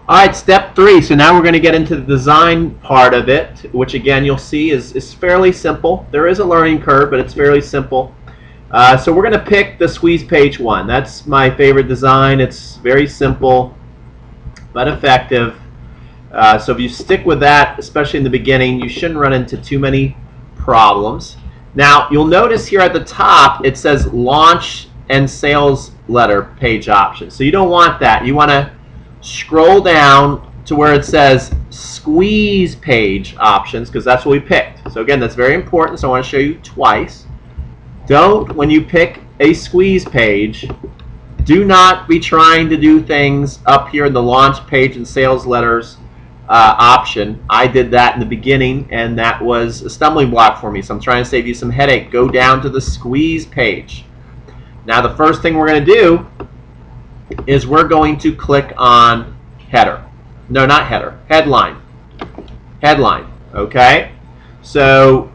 All right, step 3. So now we're going to get into the design part of it, which again you'll see is fairly simple. There is a learning curve, but it's fairly simple. So we're going to pick the squeeze page one. That's my favorite design. It's very simple, but effective. So if you stick with that, especially in the beginning, you shouldn't run into too many problems. Now you'll notice here at the top it says launch and sales letter page options. So you don't want that. You want to scroll down to where it says squeeze page options, because that's what we picked. So again, that's very important, so I want to show you twice. Don't, when you pick a squeeze page, do not be trying to do things up here in the launch page and sales letters option. I did that in the beginning and that was a stumbling block for me, so I'm trying to save you some headache. Go down to the squeeze page. Now the first thing we're going to do is we're going to click on header. No, not header. Headline. Headline. Okay? So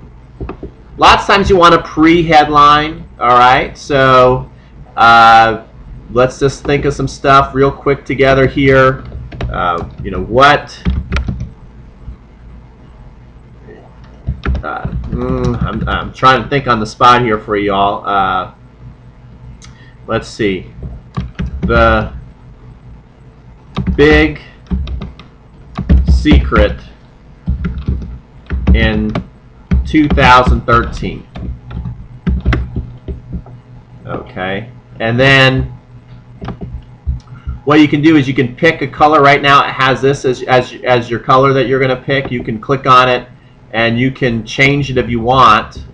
lots of times you want a pre-headline. Alright? So let's just think of some stuff real quick together here. You know, what I'm trying to think on the spot here for y'all. Let's see. The big secret in 2013. Okay, and then what you can do is you can pick a color. Right now it has this as your color that you're going to pick. You can click on it and you can change it if you want.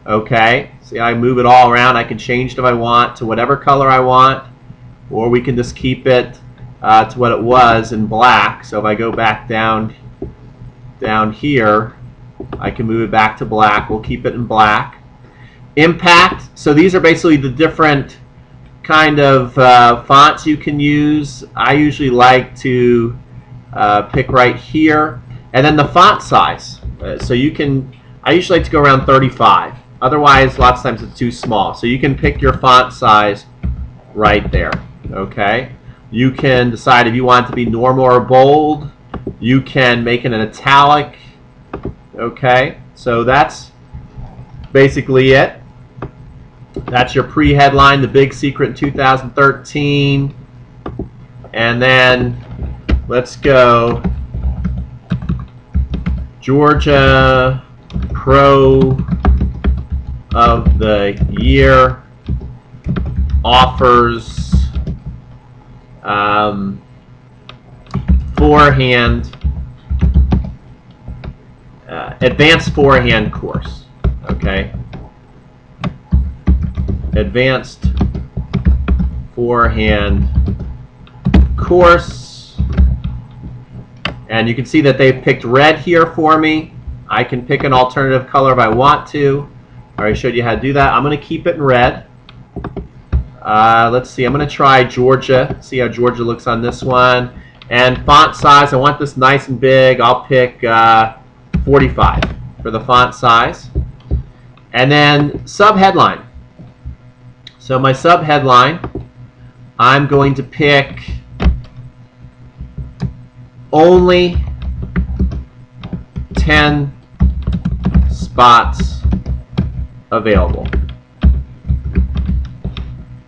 Okay, see, I move it all around. I can change it if I want to whatever color I want, or we can just keep it to what it was in black. So if I go back down here, I can move it back to black. We'll keep it in black. Impact. So these are basically the different kind of fonts you can use. I usually like to pick right here, and then the font size. So you can. I usually like to go around 35. Otherwise, lots of times it's too small. So you can pick your font size right there. Okay. You can decide if you want it to be normal or bold. You can make it an italic. Okay. So that's basically it. That's your pre-headline, the big secret in 2013. And then let's go Georgia Pro of the Year offers forehand, advanced forehand course. Okay. Advanced forehand course, and you can see that they've picked red here for me. I can pick an alternative color if I want to. I already showed you how to do that. I'm going to keep it in red. Let's see, I'm going to try Georgia, see how Georgia looks on this one. And font size, I want this nice and big. I'll pick 45 for the font size. And then sub-headline. So my sub-headline, I'm going to pick only 10 spots available.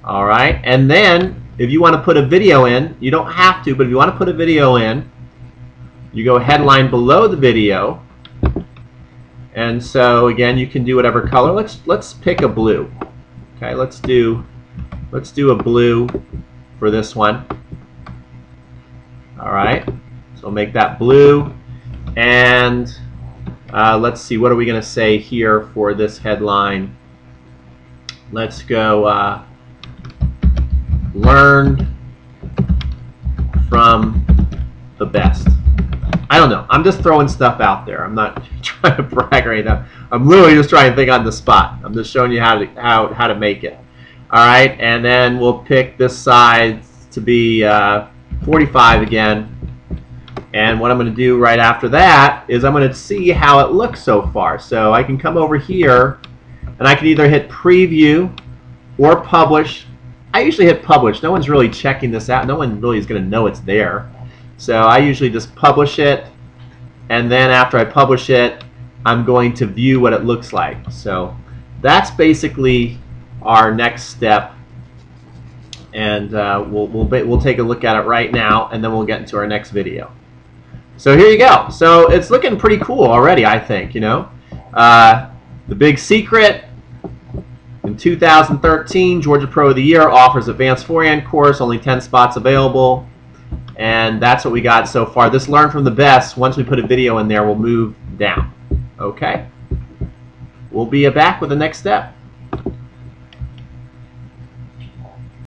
All right, and then if you want to put a video in, you don't have to, but if you want to put a video in, you go headline below the video. And so again, you can do whatever color. Let's pick a blue. Okay, let's do a blue for this one. All right, so we'll make that blue, and let's see, what are we going to say here for this headline? Let's go learn from the best. I don't know. I'm just throwing stuff out there. I'm not trying to brag or anything. I'm literally just trying to think on the spot. I'm just showing you how to make it. All right, and then we'll pick this side to be 45 again. And what I'm going to do right after that is I'm going to see how it looks so far. So I can come over here, and I can either hit preview or publish. I usually hit publish. No one's really checking this out. No one really is going to know it's there. So I usually just publish it, and then after I publish it, I'm going to view what it looks like. So that's basically our next step, and we'll take a look at it right now, and then we'll get into our next video. So here you go. So it's looking pretty cool already, I think. You know, the big secret. In 2013, Georgia Pro of the Year offers advanced Fourier course, only 10 spots available, and that's what we got so far. This Learn from the Best, once we put a video in there, will move down. Okay? We'll be back with the next step.